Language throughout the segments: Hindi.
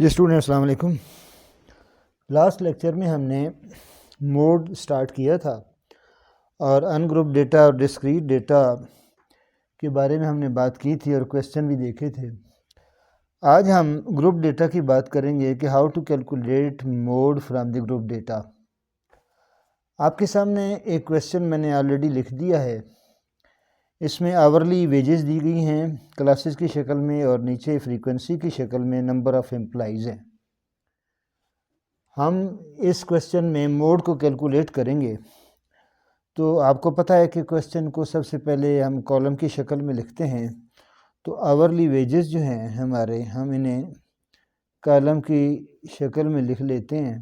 जी स्टूडेंट अस्सलाम वालेकुम। लास्ट लेक्चर में हमने मोड स्टार्ट किया था और अनग्रुप डेटा और डिस्क्रीट डेटा के बारे में हमने बात की थी और क्वेश्चन भी देखे थे। आज हम ग्रुप डेटा की बात करेंगे कि how to calculate mode from the group data. आपके सामने एक क्वेश्चन मैंने ऑलरेडी लिख दिया है। इसमें आवरली वेजेस दी गई हैं क्लासेस की शक्ल में और नीचे फ्रीक्वेंसी की शक्ल में नंबर ऑफ़ एम्प्लॉइज़ हैं। हम इस क्वेश्चन में मोड को कैलकुलेट करेंगे। तो आपको पता है कि क्वेश्चन को सबसे पहले हम कॉलम की शक्ल में लिखते हैं। तो आवरली वेजेस जो हैं हमारे, हम इन्हें कॉलम की शक्ल में लिख लेते हैं।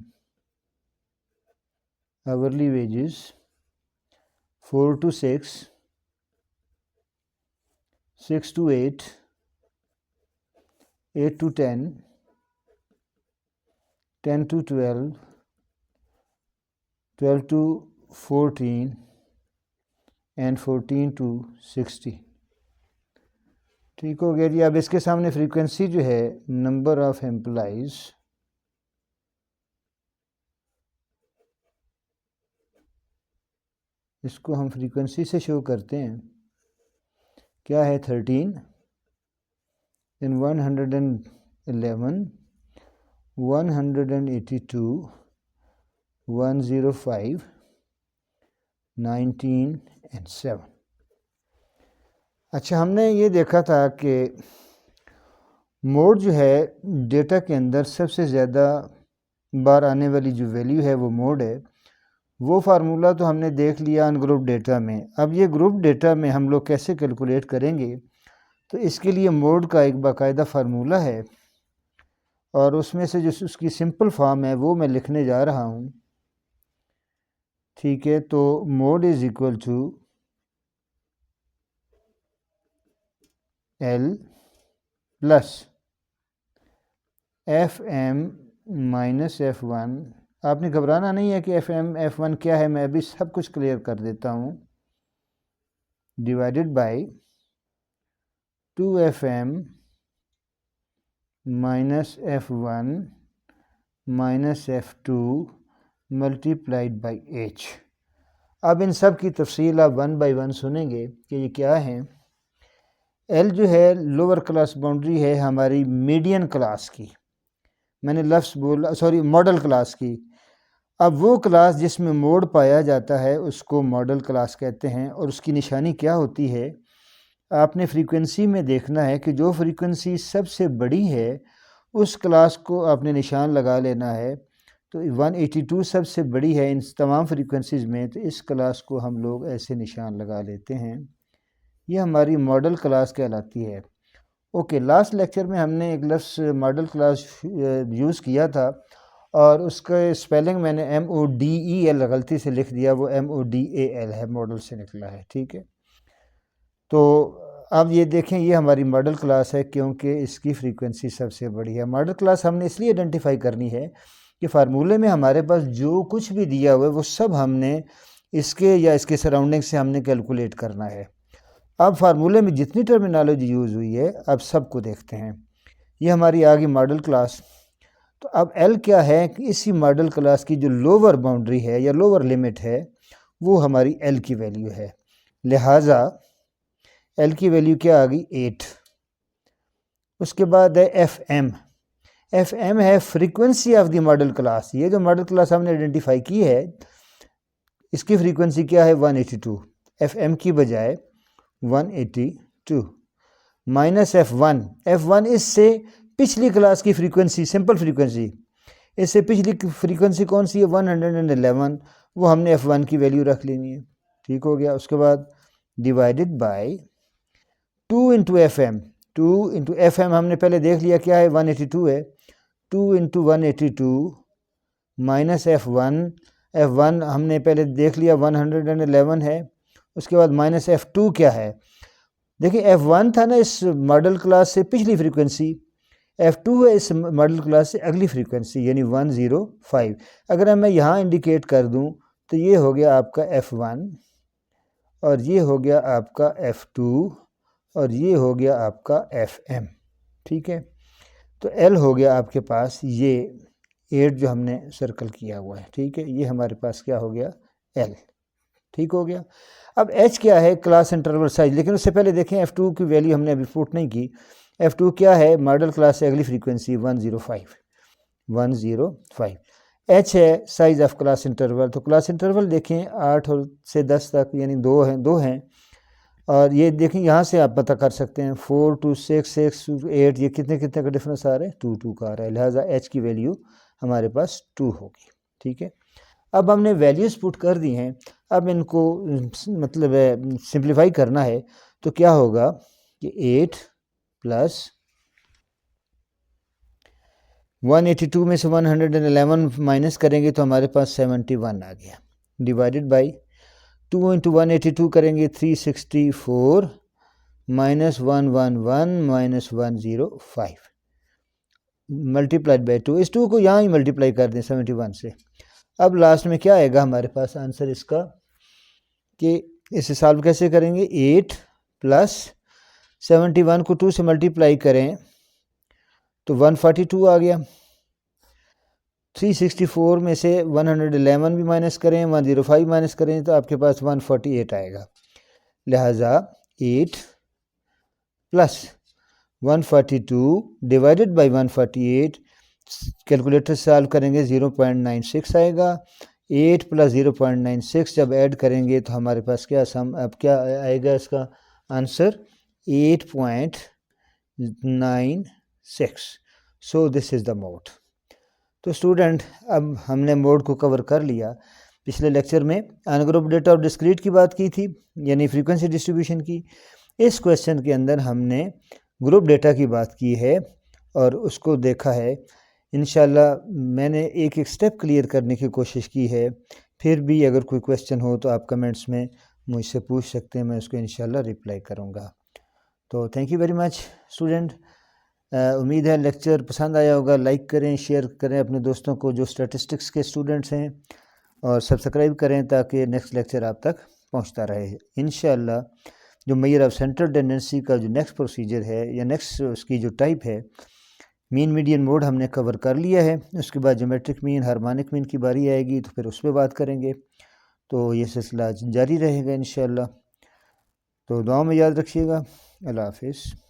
Hourly wages 4 to 6, 6 to 8, 8 to 10, 10 to 12, 12 to 14 and 14 to 60। ठीक हो गया जी। अब इसके सामने फ्रीक्वेंसी जो है नंबर ऑफ एम्प्लॉइज़, इसको हम फ्रीक्वेंसी से शो करते हैं। क्या है 13, then 111, 182, 105, 19 and 7। अच्छा, हमने ये देखा था कि मोड जो है डेटा के अंदर सबसे ज़्यादा बार आने वाली जो वैल्यू है वो मोड है। वो फार्मूला तो हमने देख लिया अनग्रुप डेटा में। अब ये ग्रुप डेटा में हम लोग कैसे कैलकुलेट करेंगे, तो इसके लिए मोड का एक बाकायदा फार्मूला है और उसमें से जो उसकी सिंपल फॉर्म है वो मैं लिखने जा रहा हूँ। ठीक है, तो mode is equal to L plus F M minus F one. आपने घबराना नहीं है कि एफ एम एफ वन क्या है, मैं अभी सब कुछ क्लियर कर देता हूँ। Divided by 2fm minus F one minus F2 multiplied by H। अब इन सब की तफसील आप 1 by 1 सुनेंगे कि ये क्या है। L जो है लोअर क्लास बाउंड्री है हमारी मीडियन क्लास की, मैंने लफ्ज़ बोला सॉरी मॉडल क्लास की। अब वो क्लास जिसमें मोड पाया जाता है उसको मॉडल क्लास कहते हैं और उसकी निशानी क्या होती है, आपने फ्रीक्वेंसी में देखना है कि जो फ्रीक्वेंसी सबसे बड़ी है उस क्लास को आपने निशान लगा लेना है। तो 182 सबसे बड़ी है इन तमाम फ्रीक्वेंसीज़ में, तो इस क्लास को हम लोग ऐसे निशान लगा लेते हैं। ये हमारी मॉडल क्लास कहलाती है। ओके, लास्ट लेक्चर में हमने एक लफ्ज़ मॉडल क्लास यूज़ किया था और उसका स्पेलिंग मैंने MODEL गलती से लिख दिया, वो MODAL है, मॉडल से निकला है। ठीक है, तो अब ये देखें ये हमारी मॉडल क्लास है क्योंकि इसकी फ्रीक्वेंसी सबसे बड़ी है। मॉडल क्लास हमने इसलिए आइडेंटिफाई करनी है कि फार्मूले में हमारे पास जो कुछ भी दिया हुआ है वो सब हमने इसके या इसके सराउंडिंग से हमने कैलकुलेट करना है। अब फार्मूले में जितनी टर्मिनोलॉजी यूज़ हुई है अब सबको देखते हैं। ये हमारी आ गई मॉडल क्लास। तो अब एल क्या है कि इसी मॉडल क्लास की जो लोअर बाउंड्री है या लोअर लिमिट है वो हमारी एल की वैल्यू है, लिहाजा एल की वैल्यू क्या आ गई 8। उसके बाद है एफ एम। एफ एम है frequency of the model class. ये जो मॉडल क्लास हमने आइडेंटिफाई की है इसकी फ्रीक्वेंसी क्या है 182, एफ एम की बजाय 182 minus F one. F one इससे पिछली क्लास की फ्रीक्वेंसी, सिंपल फ्रीक्वेंसी, इससे पिछली फ्रीक्वेंसी कौन सी है 111, वो हमने एफ वन की वैल्यू रख लेनी है। ठीक हो गया। उसके बाद divided by 2 into F M. 2 into F M हमने पहले देख लिया क्या है 182 है। 2 into 182 minus F one. F one हमने पहले देख लिया 111 है। उसके बाद माइनस एफ टू क्या है, देखिए एफ वन था ना इस मॉडल क्लास से पिछली फ्रीक्वेंसी, एफ टू है इस मॉडल क्लास से अगली फ्रीक्वेंसी यानी 105। अगर मैं यहाँ इंडिकेट कर दूँ तो ये हो गया आपका एफ वन और ये हो गया आपका एफ टू और ये हो गया आपका एफ एम। ठीक है, तो एल हो गया आपके पास ये 8 जो हमने सर्कल किया हुआ है, ठीक है, ये हमारे पास क्या हो गया, एल, ठीक हो गया। अब एच क्या है, क्लास इंटरवल साइज, लेकिन उससे पहले देखें F2 की वैल्यू हमने अभी पुट नहीं की। F2 क्या है, मॉडल क्लास से अगली फ्रीक्वेंसी 105 एच है साइज ऑफ क्लास इंटरवल। तो क्लास इंटरवल देखें 8 और से 10 तक, यानी 2 हैं और ये देखें यहाँ से आप पता कर सकते हैं 4 to 6 6 to 8, ये कितने कितने का डिफरेंस आ रहा है, 2 2 का आ रहा है, लिहाजा एच की वैल्यू हमारे पास 2 होगी, ठीक है। अब हमने वैल्यूज़ पुट कर दी हैं, अब इनको मतलब सिंप्लीफाई करना है, तो क्या होगा कि 8 प्लस 182 में से 111 माइनस करेंगे तो हमारे पास 71 आ गया, डिवाइडेड बाई 2 इंटू 182 करेंगे 364 माइनस 111 माइनस 105 मल्टीप्लाइड बाई 2, इस 2 को यहाँ ही मल्टीप्लाई कर दें 71 से। अब लास्ट में क्या आएगा हमारे पास आंसर इसका, कि इसे सॉल्व कैसे करेंगे, 8 प्लस 71 को 2 से मल्टीप्लाई करें तो 142 आ गया, 364 में से 111 भी माइनस करें, 105 माइनस करें तो आपके पास 148 आएगा, लिहाजा 8 plus 142 divided by 148, calculator solve करेंगे 0.96 आएगा। 8 प्लस 0.96 जब ऐड करेंगे तो हमारे पास क्या सम, अब क्या आएगा इसका answer 8.96। So this is the mode. तो स्टूडेंट अब हमने मोड को कवर कर लिया। पिछले लेक्चर में अनग्रुप डेटा और डिस्क्रीट की बात की थी, यानी फ्रीक्वेंसी डिस्ट्रीब्यूशन की। इस क्वेश्चन के अंदर हमने ग्रुप डेटा की बात की है और उसको देखा है। इंशाल्लाह मैंने एक एक स्टेप क्लियर करने की कोशिश की है। फिर भी अगर कोई क्वेश्चन हो तो आप कमेंट्स में मुझसे पूछ सकते हैं, मैं उसको इंशाल्लाह रिप्लाई करूँगा। तो thank you very much student. उम्मीद है लेक्चर पसंद आया होगा। लाइक करें, शेयर करें अपने दोस्तों को जो स्टैटिस्टिक्स के स्टूडेंट्स हैं, और सब्सक्राइब करें ताकि नेक्स्ट लेक्चर आप तक पहुंचता रहे। इंशाल्लाह जो मेजर ऑफ सेंट्रल टेंडेंसी का जो नेक्स्ट प्रोसीजर है या नेक्स्ट उसकी जो टाइप है, मीन मीडियन मोड हमने कवर कर लिया है। उसके बाद ज्योमेट्रिक मीन, हार्मोनिक मीन की बारी आएगी तो फिर उस पर बात करेंगे। तो ये सिलसिला जारी रहेगा इंशाल्लाह। तो दुआ में याद रखिएगा। अल्लाह हाफिज़।